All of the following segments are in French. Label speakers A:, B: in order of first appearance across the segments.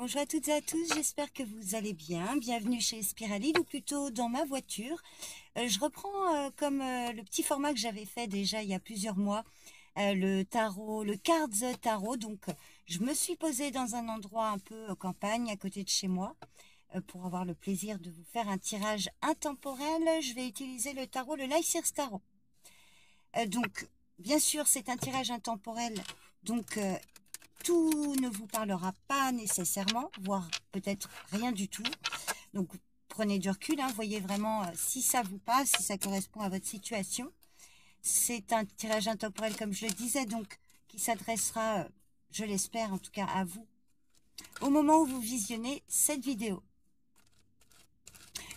A: Bonjour à toutes et à tous, j'espère que vous allez bien. Bienvenue chez Spiralide, ou plutôt dans ma voiture. Je reprends comme le petit format que j'avais fait déjà il y a plusieurs mois, le tarot, le Cards Tarot. Donc, je me suis posée dans un endroit un peu campagne, à côté de chez moi, pour avoir le plaisir de vous faire un tirage intemporel. Je vais utiliser le tarot, le Lysirs Tarot. Donc, bien sûr, c'est un tirage intemporel, donc tout ne vous parlera pas nécessairement, voire peut-être rien du tout. Donc, prenez du recul, hein, voyez vraiment si ça vous passe, si ça correspond à votre situation. C'est un tirage intemporel, comme je le disais, donc qui s'adressera, je l'espère en tout cas, à vous au moment où vous visionnez cette vidéo.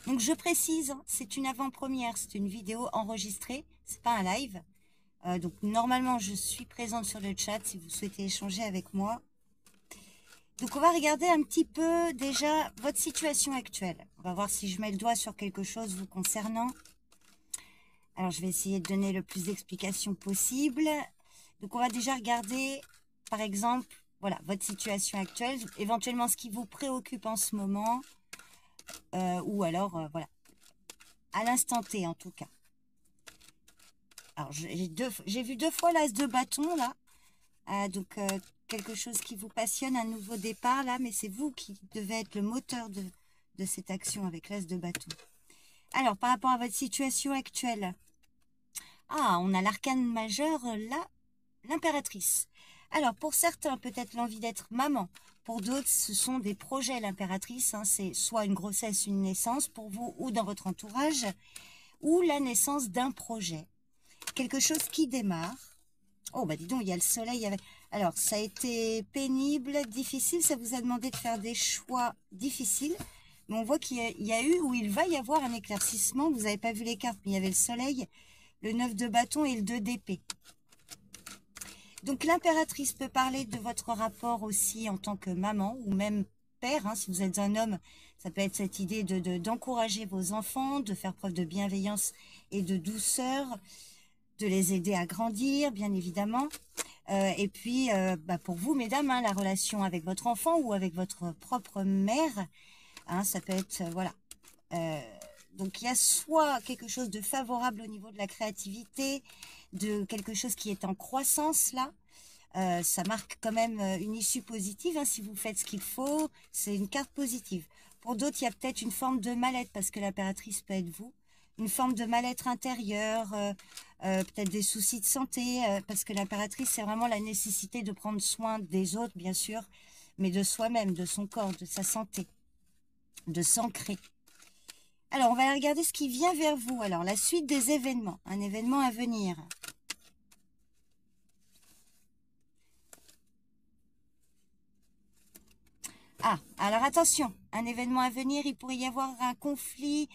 A: Donc, je précise, hein, c'est une avant-première, c'est une vidéo enregistrée, c'est pas un live. Donc normalement je suis présente sur le chat si vous souhaitez échanger avec moi. Donc on va regarder un petit peu déjà votre situation actuelle. On va voir si je mets le doigt sur quelque chose vous concernant. Alors je vais essayer de donner le plus d'explications possible. Donc on va déjà regarder par exemple, voilà, votre situation actuelle, éventuellement ce qui vous préoccupe en ce moment, ou alors voilà, à l'instant T en tout cas. Alors, j'ai vu deux fois l'as de bâton, là. Donc, quelque chose qui vous passionne, un nouveau départ, là. Mais c'est vous qui devez être le moteur de cette action avec l'as de bâton. Alors, par rapport à votre situation actuelle. Ah, on a l'arcane majeur, là, l'impératrice. Alors, pour certains, peut-être l'envie d'être maman. Pour d'autres, ce sont des projets, l'impératrice. Hein, c'est soit une grossesse, une naissance pour vous ou dans votre entourage, ou la naissance d'un projet. Quelque chose qui démarre. Oh, bah dis donc, il y a le soleil. Alors, ça a été pénible, difficile. Ça vous a demandé de faire des choix difficiles. Mais on voit qu'il y a eu, ou il va y avoir un éclaircissement. Vous n'avez pas vu les cartes, mais il y avait le soleil, le 9 de bâton et le 2 d'épée. Donc, l'impératrice peut parler de votre rapport aussi en tant que maman ou même père. Hein, si vous êtes un homme, ça peut être cette idée d'encourager vos enfants, de faire preuve de bienveillance et de douceur, de les aider à grandir, bien évidemment. Et puis, pour vous, mesdames, hein, la relation avec votre enfant ou avec votre propre mère, hein, ça peut être, voilà. Donc, il y a soit quelque chose de favorable au niveau de la créativité, de quelque chose qui est en croissance, là. Ça marque quand même une issue positive, hein, si vous faites ce qu'il faut. C'est une carte positive. Pour d'autres, il y a peut-être une forme de mal-être, parce que l'impératrice peut être vous. Une forme de mal-être intérieur, peut-être des soucis de santé, parce que l'impératrice, c'est vraiment la nécessité de prendre soin des autres, bien sûr, mais de soi-même, de son corps, de sa santé, de s'ancrer. Alors, on va regarder ce qui vient vers vous. Alors, la suite des événements, un événement à venir. Ah, alors attention, un événement à venir, il pourrait y avoir un conflit,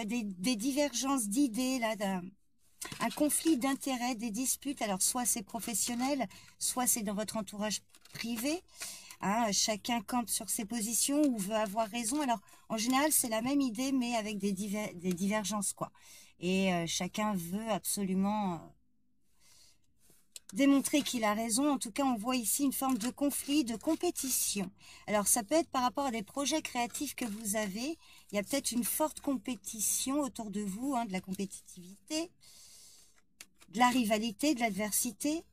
A: des divergences d'idées, là, un conflit d'intérêts, des disputes. Alors, soit c'est professionnel, soit c'est dans votre entourage privé. Hein, chacun campe sur ses positions ou veut avoir raison. Alors, en général, c'est la même idée, mais avec des divergences, quoi. Et chacun veut absolument démontrer qu'il a raison. En tout cas, on voit ici une forme de conflit, de compétition. Alors, ça peut être par rapport à des projets créatifs que vous avez. Il y a peut-être une forte compétition autour de vous, hein, de la compétitivité, de la rivalité, de l'adversité.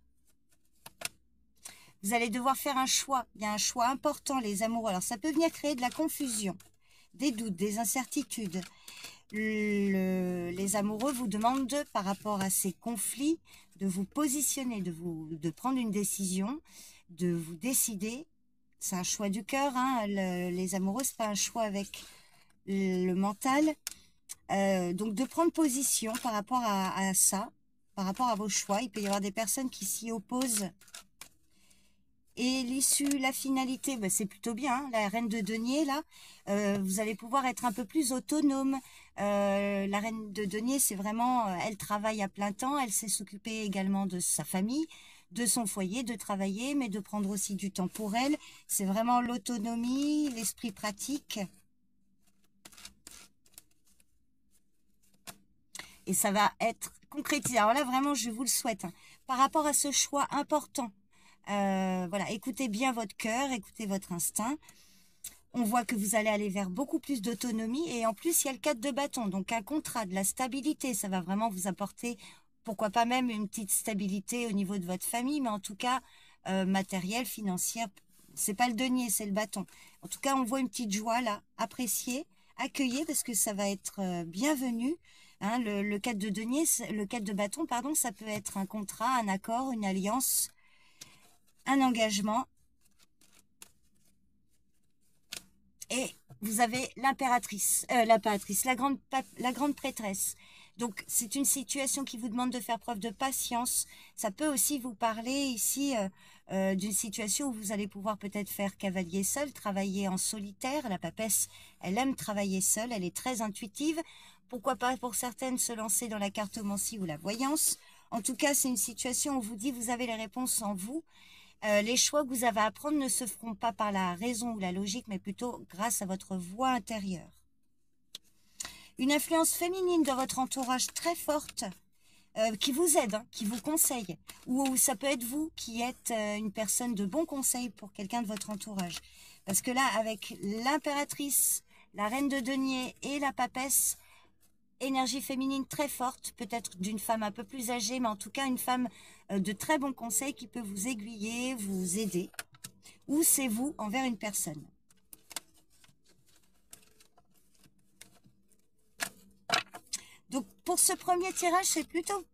A: Vous allez devoir faire un choix. Il y a un choix important, les amoureux. Alors, ça peut venir créer de la confusion, des doutes, des incertitudes. Les amoureux vous demandent, par rapport à ces conflits, de vous positionner, de prendre une décision, de vous décider. C'est un choix du cœur. Hein. Les amoureux, c'est pas un choix avec le mental. Donc, de prendre position par rapport à ça, par rapport à vos choix. Il peut y avoir des personnes qui s'y opposent. Et l'issue, la finalité, ben c'est plutôt bien. Hein. La reine de denier, là, vous allez pouvoir être un peu plus autonome. La reine de denier, c'est vraiment, elle travaille à plein temps. Elle sait s'occuper également de sa famille, de son foyer, de travailler, mais de prendre aussi du temps pour elle. C'est vraiment l'autonomie, l'esprit pratique. Et ça va être concrétisé. Alors là, vraiment, je vous le souhaite. Hein. Par rapport à ce choix important, voilà, écoutez bien votre cœur, écoutez votre instinct. On voit que vous allez aller vers beaucoup plus d'autonomie et en plus, il y a le 4 de bâton. Donc, un contrat, de la stabilité, ça va vraiment vous apporter, pourquoi pas même une petite stabilité au niveau de votre famille, mais en tout cas, matérielle, financière. C'est pas le denier, c'est le bâton. En tout cas, on voit une petite joie là, appréciée, accueillie parce que ça va être bienvenu. Hein, le 4 de denier, le 4 de bâton, pardon, ça peut être un contrat, un accord, une alliance, un engagement. Et vous avez l'impératrice, la grande prêtresse. Donc, c'est une situation qui vous demande de faire preuve de patience. Ça peut aussi vous parler ici d'une situation où vous allez pouvoir peut-être faire cavalier seul, travailler en solitaire. La papesse, elle aime travailler seule, elle est très intuitive. Pourquoi pas pour certaines se lancer dans la cartomancie ou la voyance. En tout cas, c'est une situation où on vous dit vous avez les réponses en vous. Les choix que vous avez à prendre ne se feront pas par la raison ou la logique, mais plutôt grâce à votre voix intérieure. Une influence féminine dans votre entourage très forte, qui vous aide, hein, qui vous conseille. Ou ça peut être vous qui êtes une personne de bon conseil pour quelqu'un de votre entourage. Parce que là, avec l'impératrice, la reine de denier et la papesse, énergie féminine très forte, peut-être d'une femme un peu plus âgée, mais en tout cas une femme de très bons conseils qui peut vous aiguiller, vous aider. Ou c'est vous envers une personne. Donc pour ce premier tirage, c'est plutôt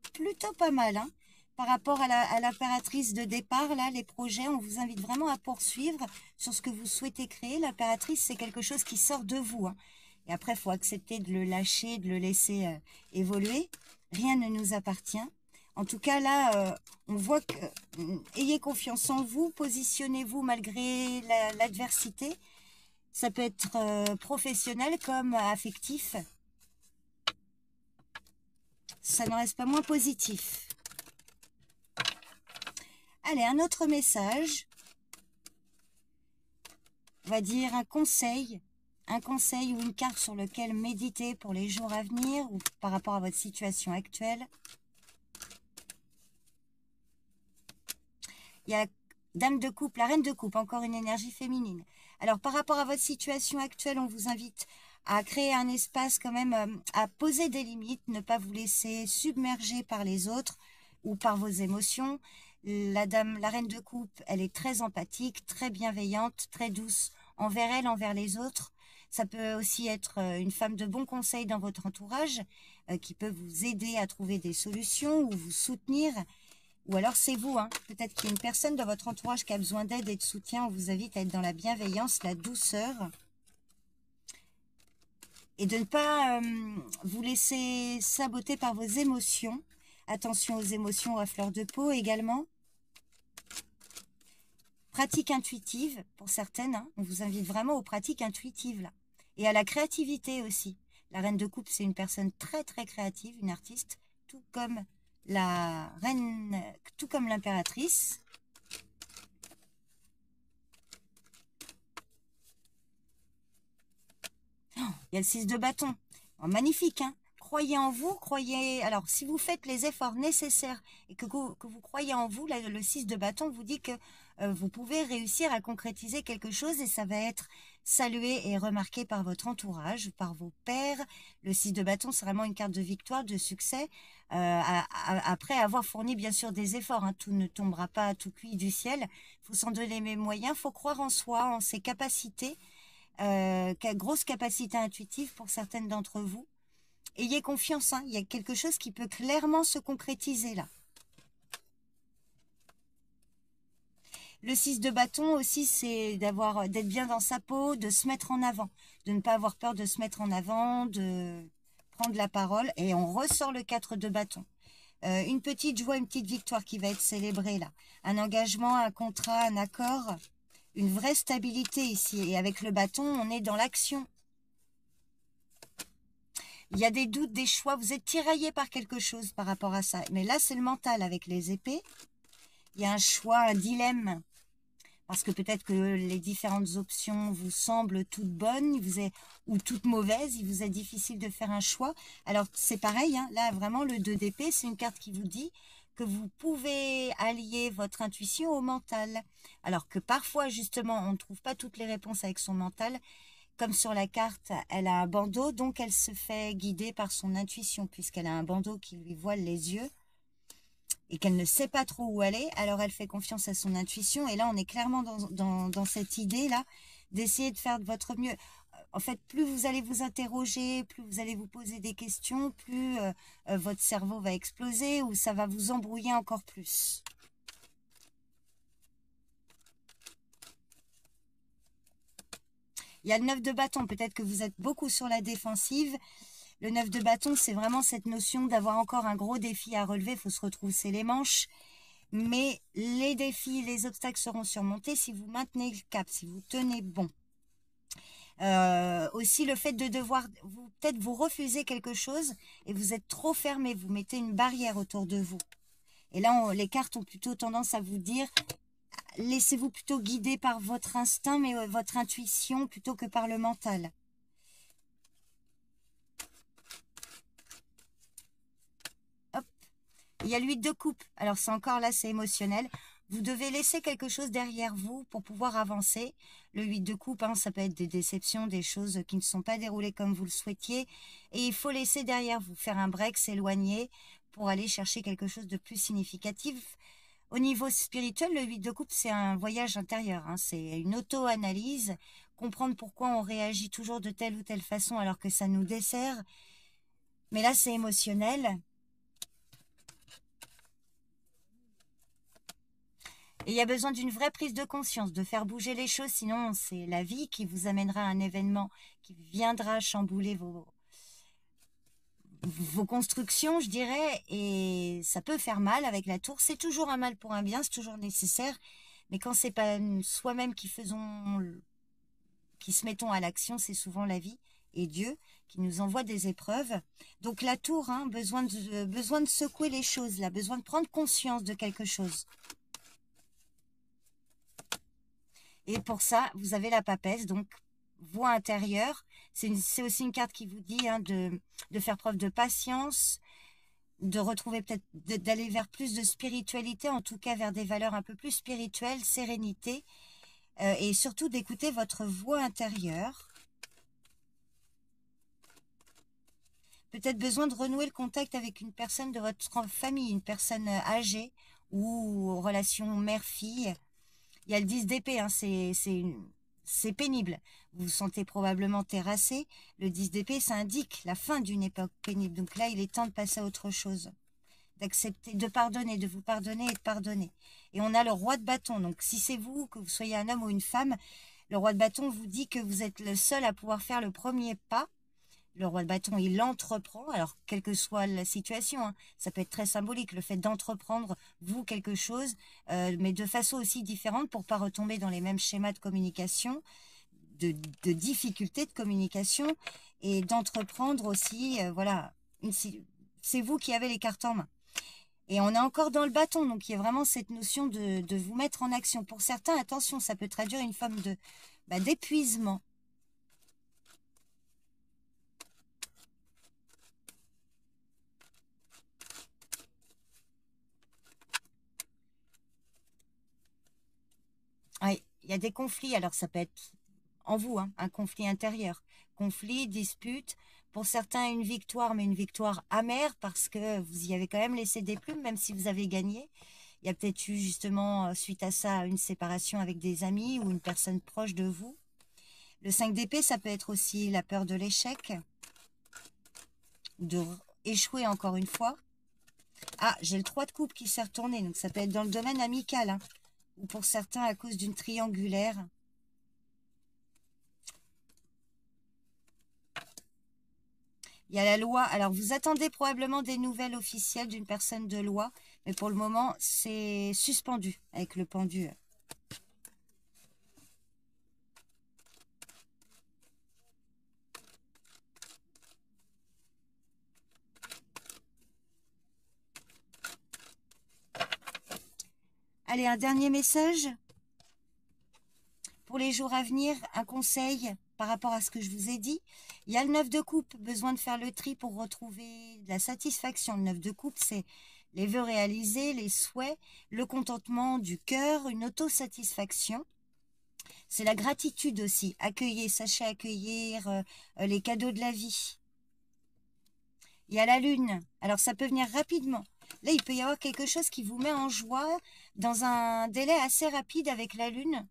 A: pas mal. Hein. Par rapport à l'impératrice de départ, là, les projets, on vous invite vraiment à poursuivre sur ce que vous souhaitez créer. L'impératrice, c'est quelque chose qui sort de vous. Hein. Et après, il faut accepter de le lâcher, de le laisser évoluer. Rien ne nous appartient. En tout cas, là, on voit que ayez confiance en vous, positionnez-vous malgré l'adversité. Ça peut être professionnel comme affectif. Ça n'en reste pas moins positif. Allez, un autre message. On va dire un conseil ou une carte sur lequel méditer pour les jours à venir ou par rapport à votre situation actuelle. Il y a Dame de coupe, la reine de coupe, encore une énergie féminine. Alors, par rapport à votre situation actuelle, on vous invite à créer un espace quand même, à poser des limites, ne pas vous laisser submerger par les autres ou par vos émotions. La reine de coupe, elle est très empathique, très bienveillante, très douce envers elle, envers les autres. Ça peut aussi être une femme de bon conseil dans votre entourage qui peut vous aider à trouver des solutions ou vous soutenir. Ou alors c'est vous, hein. Peut-être qu'il y a une personne dans votre entourage qui a besoin d'aide et de soutien. On vous invite à être dans la bienveillance, la douceur. Et de ne pas vous laisser saboter par vos émotions. Attention aux émotions à fleur de peau également. Pratique intuitive pour certaines. Hein. On vous invite vraiment aux pratiques intuitives là. Et à la créativité aussi. La reine de coupe, c'est une personne très très créative, une artiste, tout comme la reine, tout comme l'impératrice. Oh, il y a le 6 de bâton. Oh, magnifique, hein? Croyez en vous, croyez... Alors, si vous faites les efforts nécessaires et que vous croyez en vous, là, le 6 de bâton vous dit que vous pouvez réussir à concrétiser quelque chose et ça va être salué et remarqué par votre entourage, par vos pairs. Le 6 de bâton, c'est vraiment une carte de victoire, de succès. Après avoir fourni bien sûr des efforts, hein, tout ne tombera pas tout cuit du ciel. Il faut s'en donner les moyens, il faut croire en soi, en ses capacités, grosse capacité intuitive pour certaines d'entre vous. Ayez confiance, hein, il y a quelque chose qui peut clairement se concrétiser là. Le 6 de bâton aussi, c'est d'être bien dans sa peau, de se mettre en avant, de ne pas avoir peur de se mettre en avant, de prendre la parole. Et on ressort le 4 de bâton. Une petite joie, une petite victoire qui va être célébrée là. Un engagement, un contrat, un accord, une vraie stabilité ici. Et avec le bâton, on est dans l'action. Il y a des doutes, des choix. Vous êtes tiraillé par quelque chose par rapport à ça. Mais là, c'est le mental avec les épées. Il y a un choix, un dilemme. Parce que peut-être que les différentes options vous semblent toutes bonnes ou toutes mauvaises. Il vous est difficile de faire un choix. Alors, c'est pareil. Hein, là, vraiment, le 2 d'épée, c'est une carte qui vous dit que vous pouvez allier votre intuition au mental. Alors que parfois, justement, on ne trouve pas toutes les réponses avec son mental. Comme sur la carte, elle a un bandeau, donc elle se fait guider par son intuition, puisqu'elle a un bandeau qui lui voile les yeux et qu'elle ne sait pas trop où aller, alors elle fait confiance à son intuition. Et là, on est clairement dans cette idée-là d'essayer de faire de votre mieux. En fait, plus vous allez vous interroger, plus vous allez vous poser des questions, plus votre cerveau va exploser ou ça va vous embrouiller encore plus. Il y a le 9 de bâton, peut-être que vous êtes beaucoup sur la défensive. Le 9 de bâton, c'est vraiment cette notion d'avoir encore un gros défi à relever. Il faut se retrousser les manches. Mais les défis, les obstacles seront surmontés si vous maintenez le cap, si vous tenez bon. Aussi le fait de devoir, peut-être vous refuser quelque chose et vous êtes trop fermé, vous mettez une barrière autour de vous. Et là, les cartes ont plutôt tendance à vous dire, laissez-vous plutôt guider par votre instinct, mais votre intuition plutôt que par le mental. Hop. Il y a l'huile de coupe. Alors c'est encore là, c'est émotionnel. Vous devez laisser quelque chose derrière vous pour pouvoir avancer. Le 8 de coupe, hein, ça peut être des déceptions, des choses qui ne sont pas déroulées comme vous le souhaitiez. Et il faut laisser derrière vous, faire un break, s'éloigner pour aller chercher quelque chose de plus significatif. Au niveau spirituel, le 8 de coupe, c'est un voyage intérieur. Hein, c'est une auto-analyse, comprendre pourquoi on réagit toujours de telle ou telle façon alors que ça nous dessert. Mais là, c'est émotionnel. Et il y a besoin d'une vraie prise de conscience, de faire bouger les choses, sinon c'est la vie qui vous amènera à un événement qui viendra chambouler vos constructions, je dirais, et ça peut faire mal avec la tour. C'est toujours un mal pour un bien, c'est toujours nécessaire, mais quand c'est pas soi-même qui se mettons à l'action, c'est souvent la vie et Dieu qui nous envoie des épreuves. Donc la tour, hein, besoin de secouer les choses, là, besoin de prendre conscience de quelque chose. Et pour ça, vous avez la papesse, donc voix intérieure. C'est aussi une carte qui vous dit hein, de faire preuve de patience, de retrouver peut-être, d'aller vers plus de spiritualité, en tout cas vers des valeurs un peu plus spirituelles, sérénité, et surtout d'écouter votre voix intérieure. Peut-être besoin de renouer le contact avec une personne de votre famille, une personne âgée ou relation mère-fille. Il y a le 10 d'épée, hein, c'est pénible. Vous vous sentez probablement terrassé. Le 10 d'épée, ça indique la fin d'une époque pénible. Donc là, il est temps de passer à autre chose. D'accepter, de pardonner, de vous pardonner et de pardonner. Et on a le roi de bâton. Donc si c'est vous, que vous soyez un homme ou une femme, le roi de bâton vous dit que vous êtes le seul à pouvoir faire le premier pas. Le roi de bâton, il entreprend, alors quelle que soit la situation, hein, ça peut être très symbolique, le fait d'entreprendre, vous, quelque chose, mais de façon aussi différente pour pas retomber dans les mêmes schémas de communication, de difficultés de communication, et d'entreprendre aussi, voilà, c'est vous qui avez les cartes en main. Et on est encore dans le bâton, donc il y a vraiment cette notion de vous mettre en action. Pour certains, attention, ça peut traduire une forme d'épuisement. Oui, il y a des conflits, alors ça peut être en vous, hein, un conflit intérieur. Conflit, dispute, pour certains une victoire, mais une victoire amère parce que vous y avez quand même laissé des plumes, même si vous avez gagné. Il y a peut-être eu justement, suite à ça, une séparation avec des amis ou une personne proche de vous. Le 5 d'épée, ça peut être aussi la peur de l'échec, de échouer encore une fois. Ah, j'ai le 3 de coupe qui s'est retourné, donc ça peut être dans le domaine amical, hein, ou pour certains à cause d'une triangulaire. Il y a la loi. Alors, vous attendez probablement des nouvelles officielles d'une personne de loi, mais pour le moment, c'est suspendu avec le pendu. Allez, un dernier message. Pour les jours à venir, un conseil par rapport à ce que je vous ai dit. Il y a le 9 de coupe, besoin de faire le tri pour retrouver de la satisfaction. Le 9 de coupe, les vœux réalisés, les souhaits, le contentement du cœur, une autosatisfaction. C'est la gratitude aussi. Accueillir, sachez accueillir les cadeaux de la vie. Il y a la lune. Alors, ça peut venir rapidement. Là, il peut y avoir quelque chose qui vous met en joie dans un délai assez rapide avec la lune.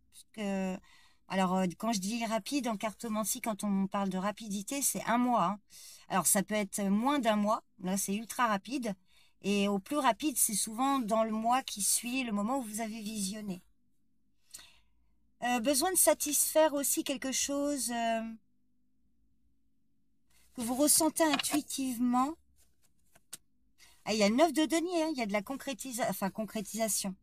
A: Alors, quand je dis rapide en cartomancie, quand on parle de rapidité, c'est un mois. Hein. Alors, ça peut être moins d'un mois. Là, c'est ultra rapide. Et au plus rapide, c'est souvent dans le mois qui suit le moment où vous avez visionné. Besoin de satisfaire aussi quelque chose que vous ressentez intuitivement. Ah, il y a le 9 de denier, hein, il y a de la concrétisation.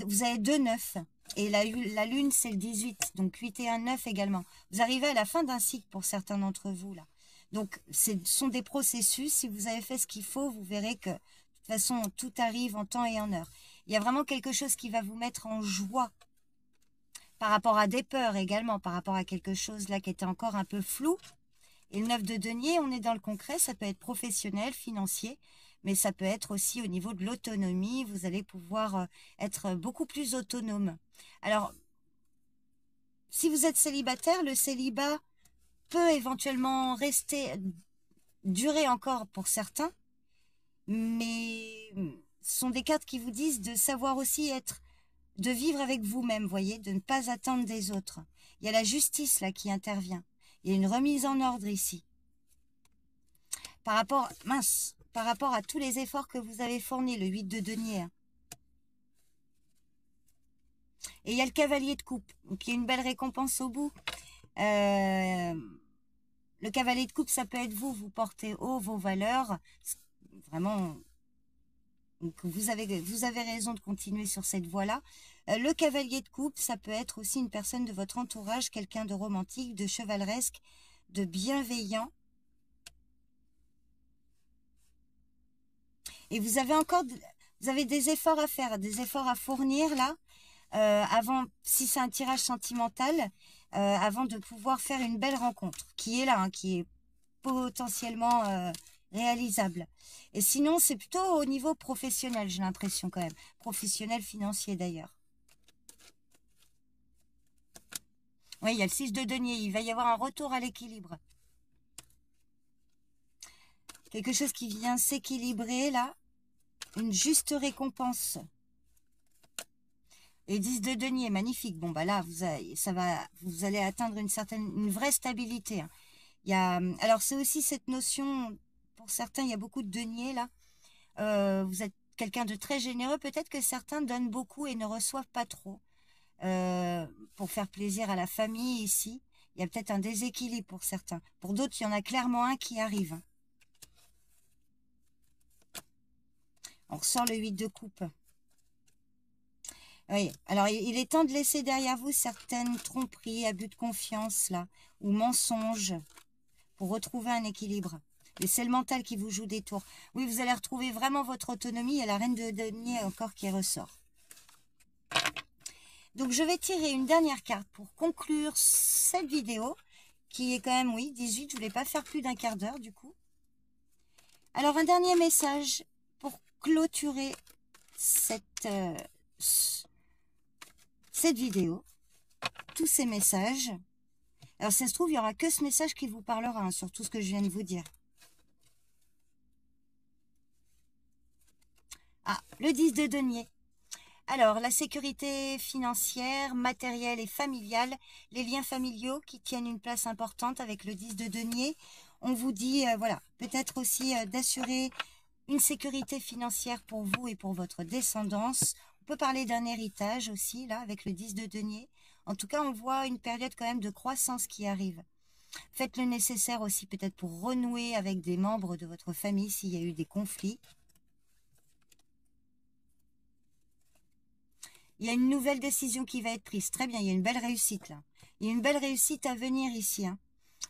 A: Vous avez 2 9 et la lune c'est le 18, donc 8 et 1 9 également. Vous arrivez à la fin d'un cycle pour certains d'entre vous là. Donc ce sont des processus, si vous avez fait ce qu'il faut, vous verrez que de toute façon tout arrive en temps et en heure. Il y a vraiment quelque chose qui va vous mettre en joie par rapport à des peurs également, par rapport à quelque chose là qui était encore un peu flou. Et le 9 de denier, on est dans le concret, ça peut être professionnel, financier, mais ça peut être aussi au niveau de l'autonomie. Vous allez pouvoir être beaucoup plus autonome. Alors, si vous êtes célibataire, le célibat peut éventuellement durer encore pour certains, mais ce sont des cartes qui vous disent de savoir aussi de vivre avec vous-même, voyez, de ne pas attendre des autres. Il y a la justice là qui intervient. Il y a une remise en ordre ici. Par rapport à tous les efforts que vous avez fournis, le 8 de denier. Et il y a le cavalier de coupe, donc il y a une belle récompense au bout. Le cavalier de coupe, ça peut être vous portez haut vos valeurs. Vraiment, donc vous avez raison de continuer sur cette voie-là. Le cavalier de coupe, ça peut être aussi une personne de votre entourage, quelqu'un de romantique, de chevaleresque, de bienveillant. Et vous avez des efforts à faire, des efforts à fournir là, avant, si c'est un tirage sentimental, avant de pouvoir faire une belle rencontre, qui est là, hein, qui est potentiellement réalisable. Et sinon, c'est plutôt au niveau professionnel, j'ai l'impression quand même. Professionnel, financier d'ailleurs. Oui, il y a le 6 de denier, il va y avoir un retour à l'équilibre. Quelque chose qui vient s'équilibrer là. Une juste récompense. Et 10 de denier, magnifique. Bon, bah là, vous allez atteindre une vraie stabilité. Hein. Alors, c'est aussi cette notion, pour certains, il y a beaucoup de deniers là. Vous êtes quelqu'un de très généreux. Peut-être que certains donnent beaucoup et ne reçoivent pas trop. Pour faire plaisir à la famille ici. Il y a peut-être un déséquilibre pour certains. Pour d'autres, il y en a clairement un qui arrive. On ressort le 8 de coupe. Oui, alors il est temps de laisser derrière vous certaines tromperies, abus de confiance, là, ou mensonges, pour retrouver un équilibre. Et c'est le mental qui vous joue des tours. Oui, vous allez retrouver vraiment votre autonomie. Il y a la reine de denier encore qui ressort. Donc, je vais tirer une dernière carte pour conclure cette vidéo, qui est quand même, oui, 18. Je ne voulais pas faire plus d'un quart d'heure, du coup. Alors, un dernier message pour clôturer cette vidéo. Tous ces messages. Alors, ça se trouve, il n'y aura que ce message qui vous parlera, hein, sur tout ce que je viens de vous dire. Ah, le 10 de denier. Alors, la sécurité financière, matérielle et familiale, les liens familiaux qui tiennent une place importante avec le 10 de denier. On vous dit, voilà, peut-être aussi d'assurer une sécurité financière pour vous et pour votre descendance. On peut parler d'un héritage aussi, là, avec le 10 de denier. En tout cas, on voit une période quand même de croissance qui arrive. Faites le nécessaire aussi peut-être pour renouer avec des membres de votre famille s'il y a eu des conflits. Il y a une nouvelle décision qui va être prise. Très bien, il y a une belle réussite là. Il y a une belle réussite à venir ici. Hein.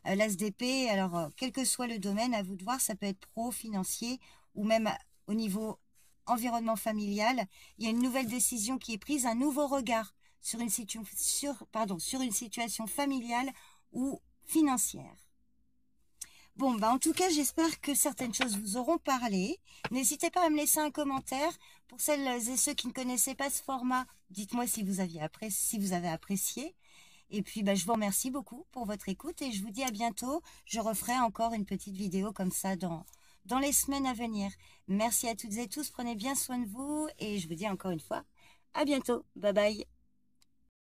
A: L'as d'épée, alors quel que soit le domaine, à vous de voir, ça peut être pro, financier ou même au niveau environnement familial. Il y a une nouvelle décision qui est prise, un nouveau regard sur une situation familiale ou financière. Bon, bah en tout cas, j'espère que certaines choses vous auront parlé. N'hésitez pas à me laisser un commentaire. Pour celles et ceux qui ne connaissaient pas ce format, dites-moi si vous avez apprécié. Et puis, bah, je vous remercie beaucoup pour votre écoute et je vous dis à bientôt. Je referai encore une petite vidéo comme ça dans les semaines à venir. Merci à toutes et tous. Prenez bien soin de vous et je vous dis encore une fois, à bientôt. Bye bye.